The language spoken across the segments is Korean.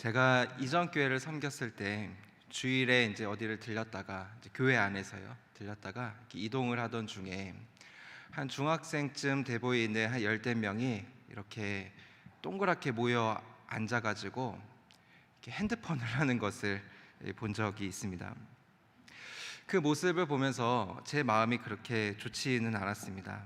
제가 이전 교회를 섬겼을 때 주일에 이제 어디를 들렸다가 이제 교회 안에서요 들렸다가 이렇게 이동을 하던 중에 한 중학생쯤 돼 보이는 한 열댓 명이 이렇게 동그랗게 모여 앉아가지고 이렇게 핸드폰을 하는 것을 본 적이 있습니다. 그 모습을 보면서 제 마음이 그렇게 좋지는 않았습니다.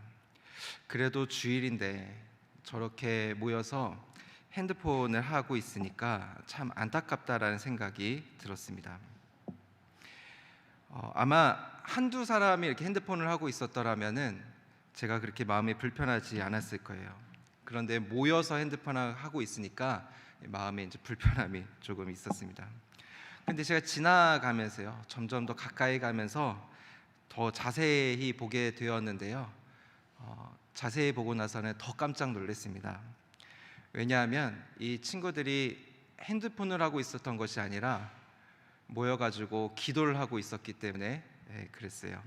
그래도 주일인데 저렇게 모여서 핸드폰을 하고 있으니까 참 안타깝다라는 생각이 들었습니다. 아마 한두 사람이 이렇게 핸드폰을 하고 있었더라면은 제가 그렇게 마음이 불편하지 않았을 거예요. 그런데 모여서 핸드폰을 하고 있으니까 마음에 이제 불편함이 조금 있었습니다. 근데 제가 지나가면서요, 점점 더 가까이 가면서 더 자세히 보게 되었는데요. 자세히 보고 나서는 더 깜짝 놀랐습니다. 왜냐하면 이 친구들이 핸드폰을 하고 있었던 것이 아니라 모여가지고 기도를 하고 있었기 때문에 그랬어요.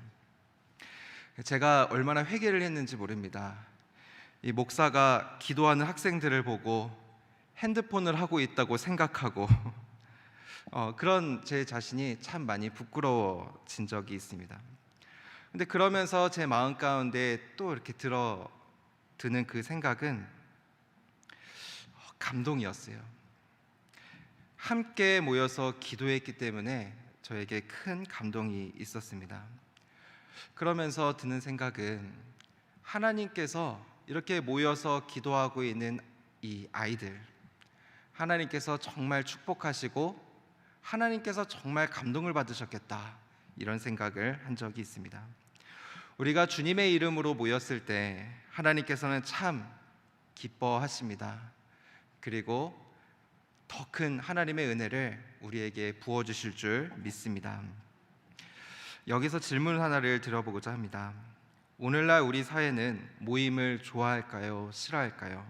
제가 얼마나 회개를 했는지 모릅니다. 이 목사가 기도하는 학생들을 보고 핸드폰을 하고 있다고 생각하고 그런 제 자신이 참 많이 부끄러워진 적이 있습니다. 근데 그러면서 제 마음 가운데 또 이렇게 드는 그 생각은 감동이었어요. 함께 모여서 기도했기 때문에 저에게 큰 감동이 있었습니다. 그러면서 드는 생각은 하나님께서 이렇게 모여서 기도하고 있는 이 아이들, 하나님께서 정말 축복하시고 하나님께서 정말 감동을 받으셨겠다, 이런 생각을 한 적이 있습니다. 우리가 주님의 이름으로 모였을 때 하나님께서는 참 기뻐하십니다. 그리고 더 큰 하나님의 은혜를 우리에게 부어주실 줄 믿습니다. 여기서 질문 하나를 드려보고자 합니다. 오늘날 우리 사회는 모임을 좋아할까요? 싫어할까요?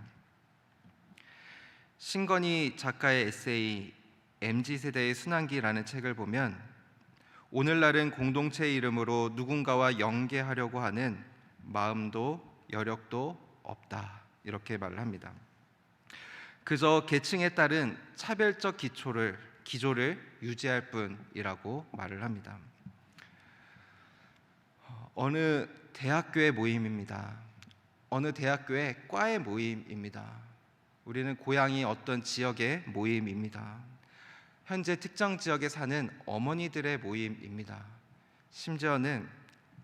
신건희 작가의 에세이 MZ세대의 순환기라는 책을 보면 오늘날은 공동체 이름으로 누군가와 연계하려고 하는 마음도 여력도 없다, 이렇게 말을 합니다. 그저 계층에 따른 차별적 기조를 유지할 뿐이라고 말을 합니다. 어느 대학교의 모임입니다. 어느 대학교의 과의 모임입니다. 우리는 고향이 어떤 지역의 모임입니다. 현재 특정 지역에 사는 어머니들의 모임입니다. 심지어는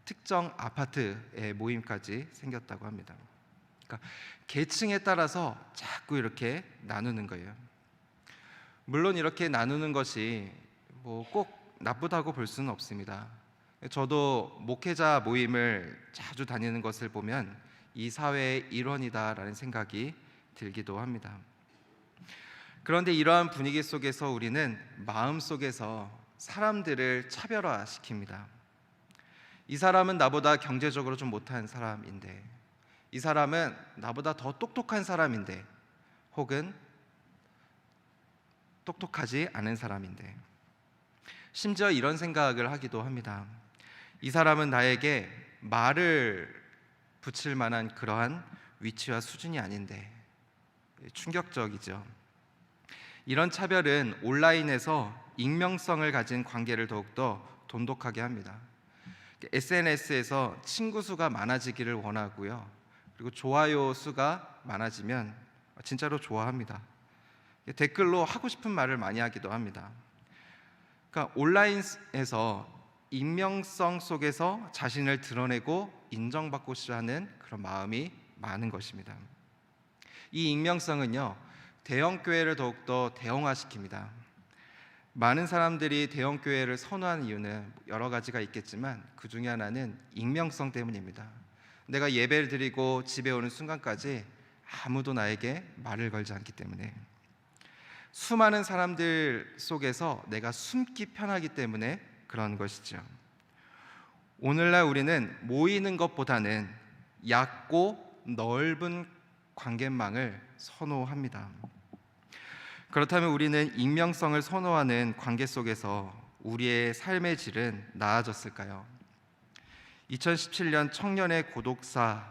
특정 아파트의 모임까지 생겼다고 합니다. 그러니까 계층에 따라서 자꾸 이렇게 나누는 거예요. 물론 이렇게 나누는 것이 꼭 나쁘다고 볼 수는 없습니다. 저도 목회자 모임을 자주 다니는 것을 보면 이 사회의 일원이다라는 생각이 들기도 합니다. 그런데 이러한 분위기 속에서 우리는 마음속에서 사람들을 차별화시킵니다. 이 사람은 나보다 경제적으로 좀 못한 사람인데, 이 사람은 나보다 더 똑똑한 사람인데, 혹은 똑똑하지 않은 사람인데, 심지어 이런 생각을 하기도 합니다. 이 사람은 나에게 말을 붙일 만한 그러한 위치와 수준이 아닌데. 충격적이죠. 이런 차별은 온라인에서 익명성을 가진 관계를 더욱더 돈독하게 합니다. SNS에서 친구 수가 많아지기를 원하고요, 그리고 좋아요 수가 많아지면 진짜로 좋아합니다. 댓글로 하고 싶은 말을 많이 하기도 합니다. 그러니까 온라인에서 익명성 속에서 자신을 드러내고 인정받고 싶어 하는 그런 마음이 많은 것입니다. 이 익명성은요, 대형 교회를 더욱더 대형화시킵니다. 많은 사람들이 대형 교회를 선호하는 이유는 여러 가지가 있겠지만 그 중에 하나는 익명성 때문입니다. 내가 예배를 드리고 집에 오는 순간까지 아무도 나에게 말을 걸지 않기 때문에, 수많은 사람들 속에서 내가 숨기 편하기 때문에 그런 것이죠. 오늘날 우리는 모이는 것보다는 얕고 넓은 관계망을 선호합니다. 그렇다면 우리는 익명성을 선호하는 관계 속에서 우리의 삶의 질은 나아졌을까요? 2017년 청년의 고독사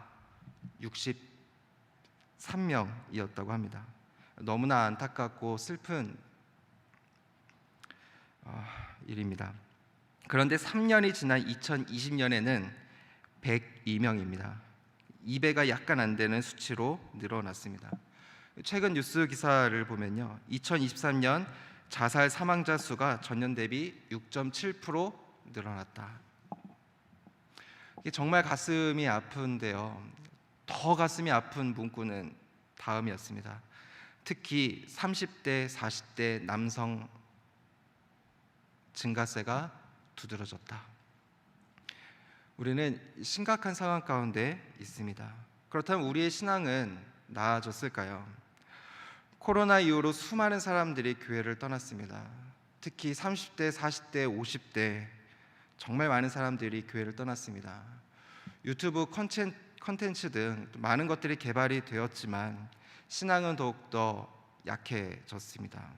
63명이었다고 합니다. 너무나 안타깝고 슬픈 일입니다. 그런데 3년이 지난 2020년에는 102명입니다. 2배가 약간 안 되는 수치로 늘어났습니다. 최근 뉴스 기사를 보면요, 2023년 자살 사망자 수가 전년 대비 6.7% 늘어났다. 이게 정말 가슴이 아픈데요. 더 가슴이 아픈 문구는 다음이었습니다. 특히 30대, 40대 남성 증가세가 두드러졌다. 우리는 심각한 상황 가운데 있습니다. 그렇다면 우리의 신앙은 나아졌을까요? 코로나 이후로 수많은 사람들이 교회를 떠났습니다. 특히 30대, 40대, 50대 정말 많은 사람들이 교회를 떠났습니다. 유튜브 컨텐츠 등 많은 것들이 개발이 되었지만 신앙은 더욱더 약해졌습니다.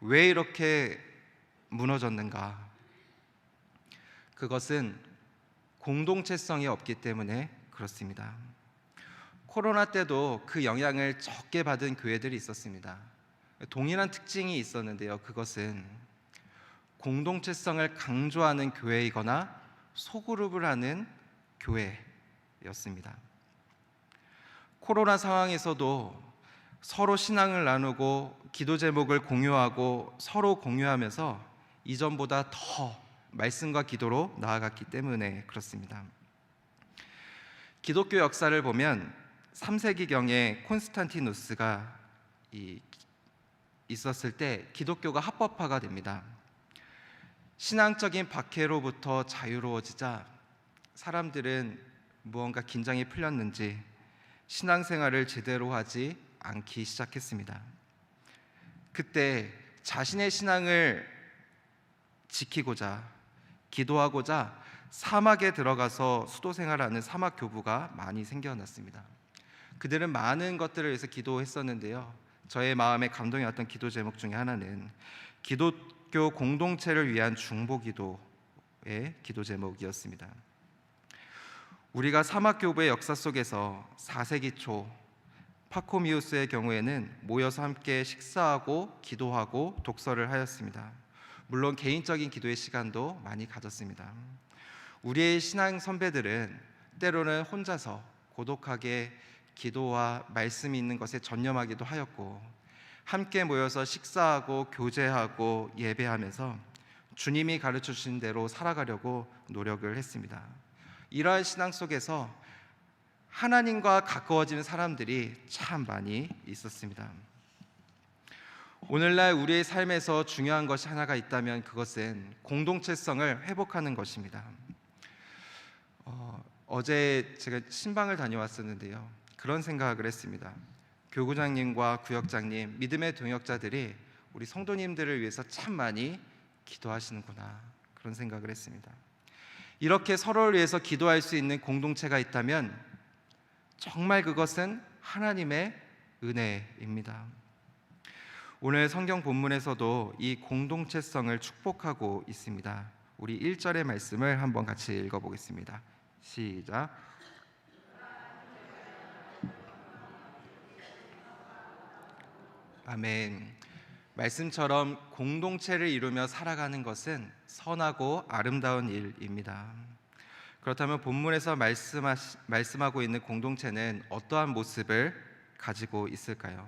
왜 이렇게 무너졌는가? 그것은 공동체성이 없기 때문에 그렇습니다. 코로나 때도 그 영향을 적게 받은 교회들이 있었습니다. 동일한 특징이 있었는데요. 그것은 공동체성을 강조하는 교회이거나 소그룹을 하는 교회였습니다. 코로나 상황에서도 서로 신앙을 나누고 기도 제목을 공유하고 서로 공유하면서 이전보다 더 말씀과 기도로 나아갔기 때문에 그렇습니다. 기독교 역사를 보면 3세기경에 콘스탄티누스가 있었을 때 기독교가 합법화가 됩니다. 신앙적인 박해로부터 자유로워지자 사람들은 무언가 긴장이 풀렸는지 신앙생활을 제대로 하지 않기 시작했습니다. 그때 자신의 신앙을 지키고자 기도하고자 사막에 들어가서 수도 생활하는 사막 교부가 많이 생겨났습니다. 그들은 많은 것들을 위해서 기도했었는데요. 저의 마음에 감동이 왔던 기도 제목 중에 하나는 기독교 공동체를 위한 중보기도의 기도 제목이었습니다. 우리가 사막 교부의 역사 속에서 4세기 초 파코미우스의 경우에는 모여서 함께 식사하고 기도하고 독서를 하였습니다. 물론 개인적인 기도의 시간도 많이 가졌습니다. 우리의 신앙 선배들은 때로는 혼자서 고독하게 기도와 말씀이 있는 것에 전념하기도 하였고, 함께 모여서 식사하고 교제하고 예배하면서 주님이 가르쳐 주신 대로 살아가려고 노력을 했습니다. 이러한 신앙 속에서 하나님과 가까워지는 사람들이 참 많이 있었습니다. 오늘날 우리의 삶에서 중요한 것이 하나가 있다면 그것은 공동체성을 회복하는 것입니다. 어제 제가 신방을 다녀왔었는데요. 그런 생각을 했습니다. 교구장님과 구역장님, 믿음의 동역자들이 우리 성도님들을 위해서 참 많이 기도하시는구나, 그런 생각을 했습니다. 이렇게 서로를 위해서 기도할 수 있는 공동체가 있다면 정말 그것은 하나님의 은혜입니다. 오늘 성경 본문에서도 이 공동체성을 축복하고 있습니다. 우리 1절의 말씀을 한번 같이 읽어보겠습니다. 시작. 아멘. 말씀처럼 공동체를 이루며 살아가는 것은 선하고 아름다운 일입니다. 그렇다면 본문에서 말씀하고 있는 공동체는 어떠한 모습을 가지고 있을까요?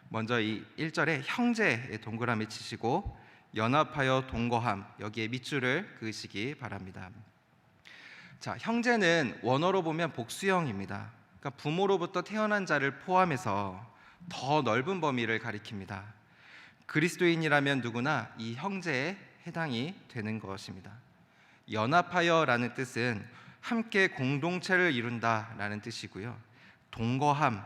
먼저 이 1절에 형제의 동그라미 치시고 연합하여 동거함, 여기에 밑줄을 그으시기 바랍니다. 자, 형제는 원어로 보면 복수형입니다. 그러니까 부모로부터 태어난 자를 포함해서 더 넓은 범위를 가리킵니다. 그리스도인이라면 누구나 이 형제에 해당이 되는 것입니다. 연합하여라는 뜻은 함께 공동체를 이룬다라는 뜻이고요. 동거함,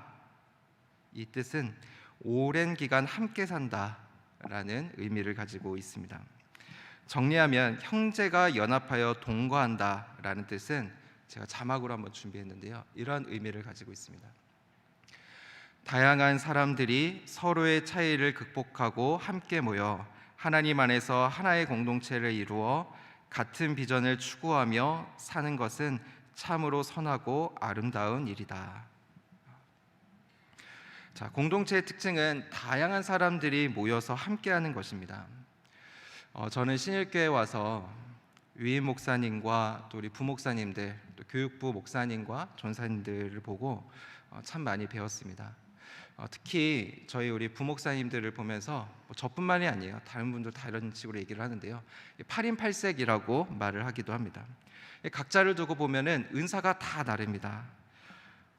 이 뜻은 오랜 기간 함께 산다라는 의미를 가지고 있습니다. 정리하면 형제가 연합하여 동거한다라는 뜻은 제가 자막으로 한번 준비했는데요. 이러한 의미를 가지고 있습니다. 다양한 사람들이 서로의 차이를 극복하고 함께 모여 하나님 안에서 하나의 공동체를 이루어 같은 비전을 추구하며 사는 것은 참으로 선하고 아름다운 일이다. 자, 공동체의 특징은 다양한 사람들이 모여서 함께하는 것입니다. 저는 신일교회 와서 위임 목사님과 또 우리 부목사님들, 또 교육부 목사님과 전사님들을 보고 참 많이 배웠습니다. 특히 저희 우리 부목사님들을 보면서 저뿐만이 아니에요. 다른 분들 다른 식으로 얘기를 하는데요. 8인 8색이라고 말을 하기도 합니다. 각자를 두고 보면은 은사가 다 다릅니다.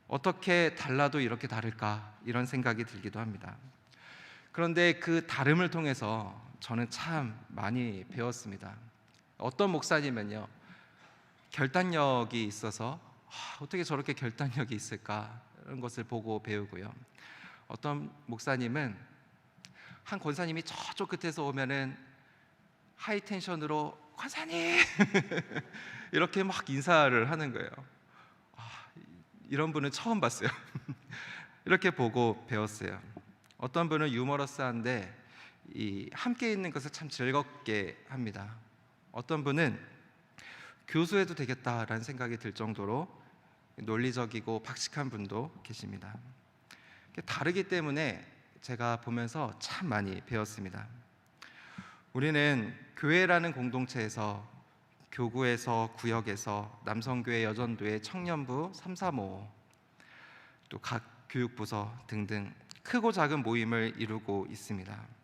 어떻게 달라도 이렇게 다를까 이런 생각이 들기도 합니다. 그런데 그 다름을 통해서 저는 참 많이 배웠습니다. 어떤 목사님은요, 결단력이 있어서 어떻게 저렇게 결단력이 있을까 이런 것을 보고 배우고요. 어떤 목사님은 한 권사님이 저쪽 끝에서 오면은 하이텐션으로 권사님 이렇게 막 인사를 하는 거예요. 이런 분은 처음 봤어요. 이렇게 보고 배웠어요. 어떤 분은 유머러스한데 함께 있는 것을 참 즐겁게 합니다. 어떤 분은 교수해도 되겠다라는 생각이 들 정도로 논리적이고 박식한 분도 계십니다. 다르기 때문에 제가 보면서 참 많이 배웠습니다. 우리는 교회라는 공동체에서 교구에서 구역에서 남성교회, 여전도회, 청년부, 삼사모 또 각 교육부서 등등 크고 작은 모임을 이루고 있습니다.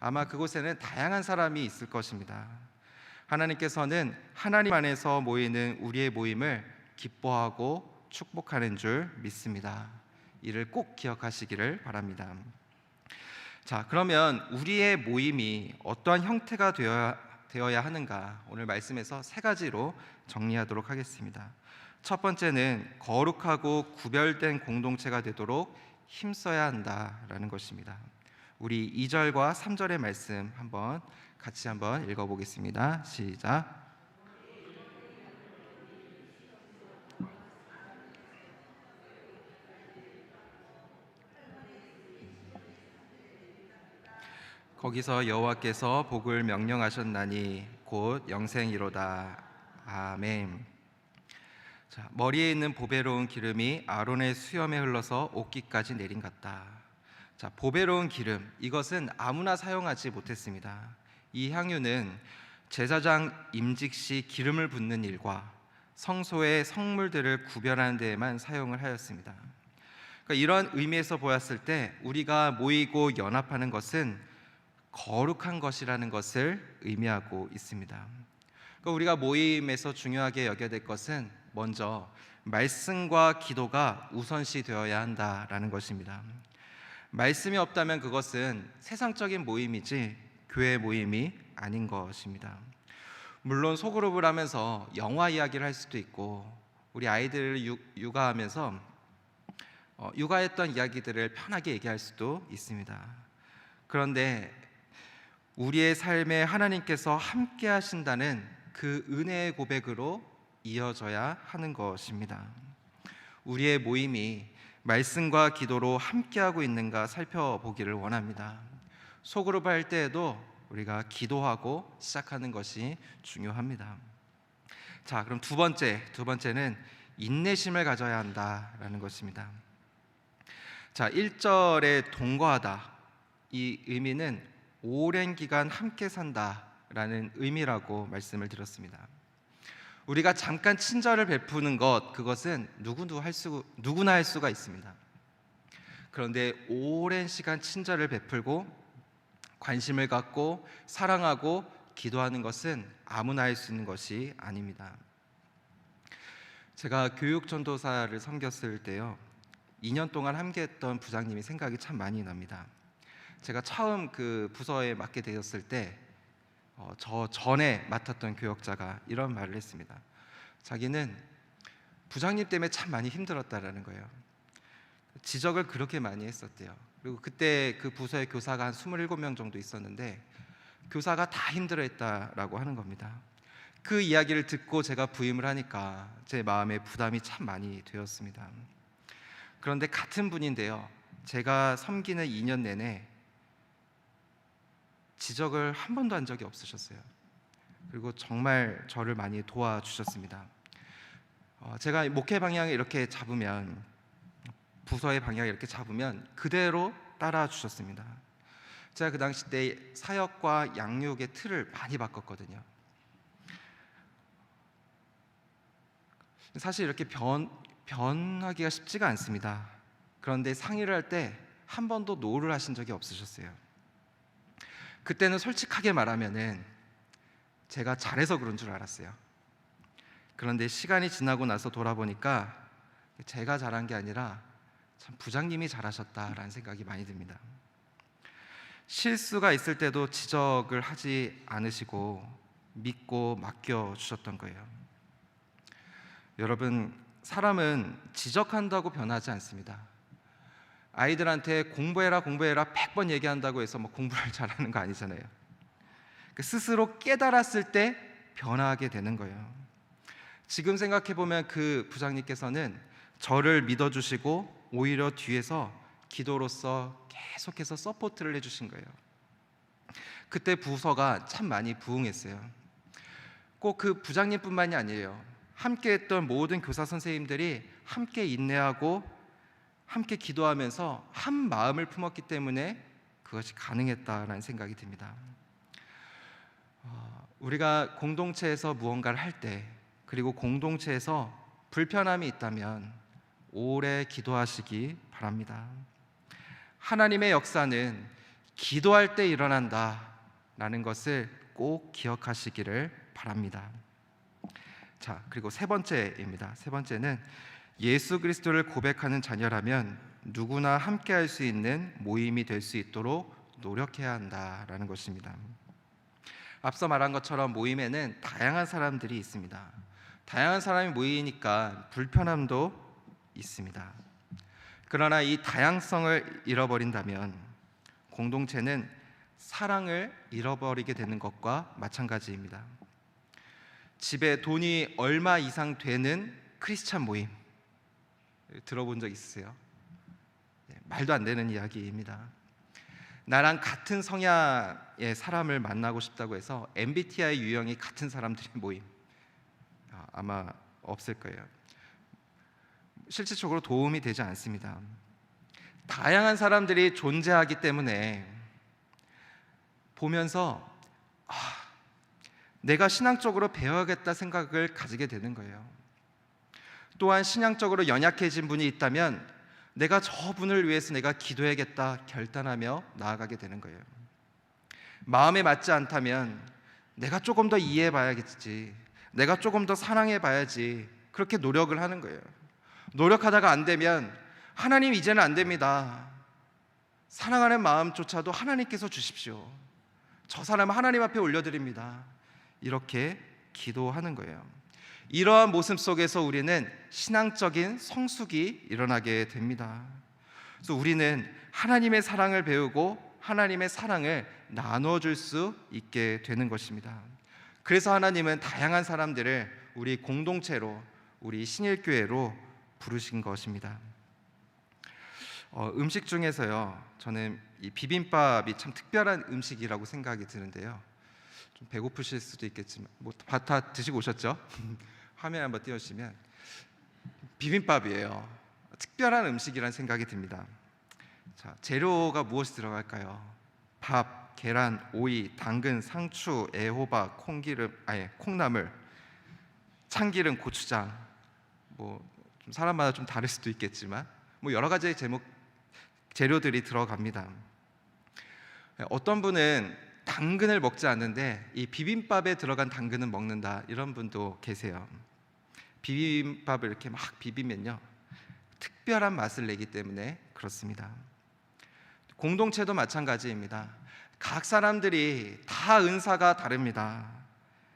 아마 그곳에는 다양한 사람이 있을 것입니다. 하나님께서는 하나님 안에서 모이는 우리의 모임을 기뻐하고 축복하는 줄 믿습니다. 이를 꼭 기억하시기를 바랍니다. 자, 그러면 우리의 모임이 어떠한 형태가 되어야 하는가, 오늘 말씀에서 세 가지로 정리하도록 하겠습니다. 첫 번째는 거룩하고 구별된 공동체가 되도록 힘써야 한다라는 것입니다. 우리 2절과 3절의 말씀 같이 한번 읽어보겠습니다. 시작. 거기서 여호와께서 복을 명령하셨나니 곧 영생이로다. 아멘. 자, 머리에 있는 보배로운 기름이 아론의 수염에 흘러서 옷깃까지 내린 같다. 자, 보배로운 기름, 이것은 아무나 사용하지 못했습니다. 이 향유는 제사장 임직 시 기름을 붓는 일과 성소의 성물들을 구별하는 데에만 사용을 하였습니다. 그러니까 이런 의미에서 보았을 때 우리가 모이고 연합하는 것은 거룩한 것이라는 것을 의미하고 있습니다. 그러니까 우리가 모임에서 중요하게 여겨야 될 것은 먼저 말씀과 기도가 우선시 되어야 한다라는 것입니다. 말씀이 없다면 그것은 세상적인 모임이지 교회 모임이 아닌 것입니다. 물론 소그룹을 하면서 영화 이야기를 할 수도 있고 우리 아이들을 육아하면서 육아했던 이야기들을 편하게 얘기할 수도 있습니다. 그런데 우리의 삶에 하나님께서 함께 하신다는 그 은혜의 고백으로 이어져야 하는 것입니다. 우리의 모임이 말씀과 기도로 함께하고 있는가 살펴보기를 원합니다. 소그룹 할 때에도 우리가 기도하고 시작하는 것이 중요합니다. 자, 그럼 두 번째는 인내심을 가져야 한다라는 것입니다. 자, 1절에 동거하다, 이 의미는 오랜 기간 함께 산다라는 의미라고 말씀을 드렸습니다. 우리가 잠깐 친절을 베푸는 것, 그것은 누구나 할 수가 있습니다. 그런데 오랜 시간 친절을 베풀고 관심을 갖고 사랑하고 기도하는 것은 아무나 할 수 있는 것이 아닙니다. 제가 교육전도사를 섬겼을 때요, 2년 동안 함께했던 부장님이 생각이 참 많이 납니다. 제가 처음 그 부서에 맡게 되었을 때 저 전에 맡았던 교역자가 이런 말을 했습니다. 자기는 부장님 때문에 참 많이 힘들었다라는 거예요. 지적을 그렇게 많이 했었대요. 그리고 그때 그 부서의 교사가 한 27명 정도 있었는데 교사가 다 힘들어했다라고 하는 겁니다. 그 이야기를 듣고 제가 부임을 하니까 제 마음에 부담이 참 많이 되었습니다. 그런데 같은 분인데요, 제가 섬기는 2년 내내 지적을 한 번도 한 적이 없으셨어요. 그리고 정말 저를 많이 도와주셨습니다. 제가 목회 방향을 이렇게 잡으면, 부서의 방향을 이렇게 잡으면 그대로 따라 주셨습니다. 제가 그 당시 때 사역과 양육의 틀을 많이 바꿨거든요. 사실 이렇게 변하기가 쉽지가 않습니다. 그런데 상의를 할 때 한 번도 노를 하신 적이 없으셨어요. 그때는 솔직하게 말하면은 제가 잘해서 그런 줄 알았어요. 그런데 시간이 지나고 나서 돌아보니까 제가 잘한 게 아니라 참 부장님이 잘하셨다라는 생각이 많이 듭니다. 실수가 있을 때도 지적을 하지 않으시고 믿고 맡겨 주셨던 거예요. 여러분, 사람은 지적한다고 변하지 않습니다. 아이들한테 공부해라 100번 얘기한다고 해서 공부를 잘하는 거 아니잖아요. 스스로 깨달았을 때 변화하게 되는 거예요. 지금 생각해 보면 그 부장님께서는 저를 믿어주시고 오히려 뒤에서 기도로서 계속해서 서포트를 해주신 거예요. 그때 부서가 참 많이 부응했어요. 꼭 그 부장님뿐만이 아니에요. 함께했던 모든 교사 선생님들이 함께 인내하고 함께 기도하면서 한 마음을 품었기 때문에 그것이 가능했다라는 생각이 듭니다. 우리가 공동체에서 무언가를 할 때, 그리고 공동체에서 불편함이 있다면 오래 기도하시기 바랍니다. 하나님의 역사는 기도할 때 일어난다라는 것을 꼭 기억하시기를 바랍니다. 자, 그리고 세 번째입니다. 세 번째는 예수 그리스도를 고백하는 자녀라면 누구나 함께 할 수 있는 모임이 될 수 있도록 노력해야 한다라는 것입니다. 앞서 말한 것처럼 모임에는 다양한 사람들이 있습니다. 다양한 사람이 모이니까 불편함도 있습니다. 그러나 이 다양성을 잃어버린다면 공동체는 사랑을 잃어버리게 되는 것과 마찬가지입니다. 집에 돈이 얼마 이상 되는 크리스찬 모임 들어본 적 있으세요? 말도 안 되는 이야기입니다. 나랑 같은 성향의 사람을 만나고 싶다고 해서 MBTI 유형이 같은 사람들의 모임 아마 없을 거예요. 실질적으로 도움이 되지 않습니다. 다양한 사람들이 존재하기 때문에 보면서 내가 신앙적으로 배워야겠다 생각을 가지게 되는 거예요. 또한 신앙적으로 연약해진 분이 있다면 내가 저분을 위해서 내가 기도해야겠다 결단하며 나아가게 되는 거예요. 마음에 맞지 않다면 내가 조금 더 이해해 봐야겠지, 내가 조금 더 사랑해 봐야지, 그렇게 노력을 하는 거예요. 노력하다가 안 되면 하나님 이제는 안 됩니다, 사랑하는 마음조차도 하나님께서 주십시오, 저 사람은 하나님 앞에 올려드립니다, 이렇게 기도하는 거예요. 이러한 모습 속에서 우리는 신앙적인 성숙이 일어나게 됩니다. 그래서 우리는 하나님의 사랑을 배우고 하나님의 사랑을 나눠줄 수 있게 되는 것입니다. 그래서 하나님은 다양한 사람들을 우리 공동체로, 우리 신일교회로 부르신 것입니다. 음식 중에서요, 저는 이 비빔밥이 참 특별한 음식이라고 생각이 드는데요. 좀 배고프실 수도 있겠지만 다 드시고 오셨죠? 화면 한번 띄워주시면 비빔밥이에요. 특별한 음식이라는 생각이 듭니다. 자, 재료가 무엇이 들어갈까요? 밥, 계란, 오이, 당근, 상추, 애호박, 콩나물, 참기름, 고추장. 좀 사람마다 좀 다를 수도 있겠지만 여러 가지의 재료들이 들어갑니다. 어떤 분은 당근을 먹지 않는데 이 비빔밥에 들어간 당근은 먹는다, 이런 분도 계세요. 비빔밥을 이렇게 막 비비면요, 특별한 맛을 내기 때문에 그렇습니다. 공동체도 마찬가지입니다. 각 사람들이 다 은사가 다릅니다.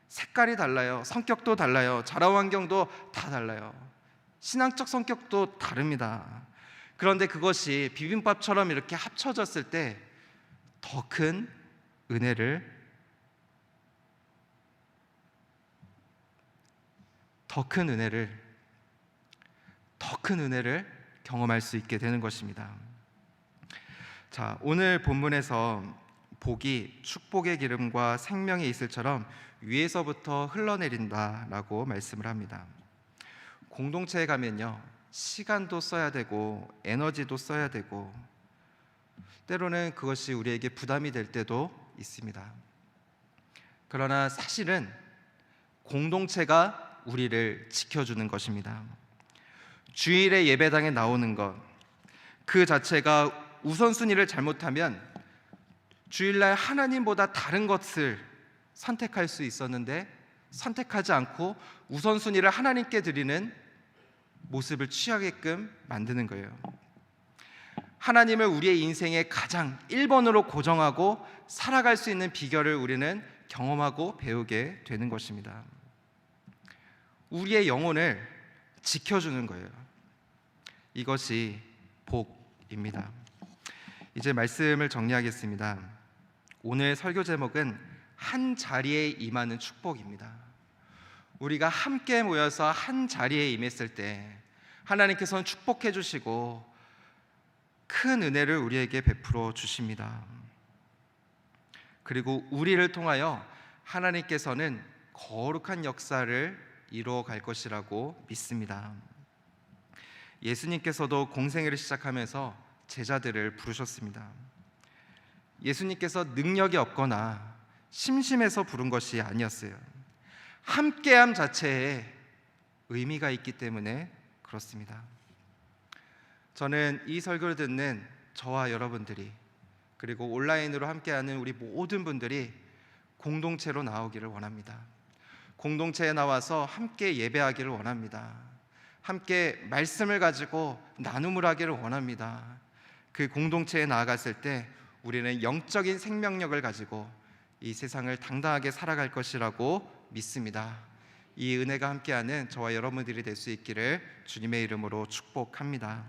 색깔이 달라요. 성격도 달라요. 자라 환경도 다 달라요. 신앙적 성격도 다릅니다. 그런데 그것이 비빔밥처럼 이렇게 합쳐졌을 때 더 큰 은혜를 경험할 수 있게 되는 것입니다. 자, 오늘 본문에서 복이 축복의 기름과 생명의 이슬처럼 위에서부터 흘러내린다라고 말씀을 합니다. 공동체에 가면요, 시간도 써야 되고 에너지도 써야 되고 때로는 그것이 우리에게 부담이 될 때도 있습니다. 그러나 사실은 공동체가 우리를 지켜주는 것입니다. 주일에 예배당에 나오는 것, 그 자체가 우선순위를 잘못하면 주일날 하나님보다 다른 것을 선택할 수 있었는데 선택하지 않고 우선순위를 하나님께 드리는 모습을 취하게끔 만드는 거예요. 하나님을 우리의 인생의 가장 1번으로 고정하고 살아갈 수 있는 비결을 우리는 경험하고 배우게 되는 것입니다. 우리의 영혼을 지켜주는 거예요. 이것이 복입니다. 이제 말씀을 정리하겠습니다. 오늘 설교 제목은 한 자리에 임하는 축복입니다. 우리가 함께 모여서 한 자리에 임했을 때 하나님께서는 축복해 주시고 큰 은혜를 우리에게 베풀어 주십니다. 그리고 우리를 통하여 하나님께서는 거룩한 역사를 이루어 갈 것이라고 믿습니다. 예수님께서도 공생애를 시작하면서 제자들을 부르셨습니다. 예수님께서 능력이 없거나 심심해서 부른 것이 아니었어요. 함께함 자체에 의미가 있기 때문에 그렇습니다. 저는 이 설교를 듣는 저와 여러분들이, 그리고 온라인으로 함께하는 우리 모든 분들이 공동체로 나오기를 원합니다. 공동체에 나와서 함께 예배하기를 원합니다. 함께 말씀을 가지고 나눔을 하기를 원합니다. 그 공동체에 나아갔을 때 우리는 영적인 생명력을 가지고 이 세상을 당당하게 살아갈 것이라고 믿습니다. 이 은혜가 함께하는 저와 여러분들이 될 수 있기를 주님의 이름으로 축복합니다.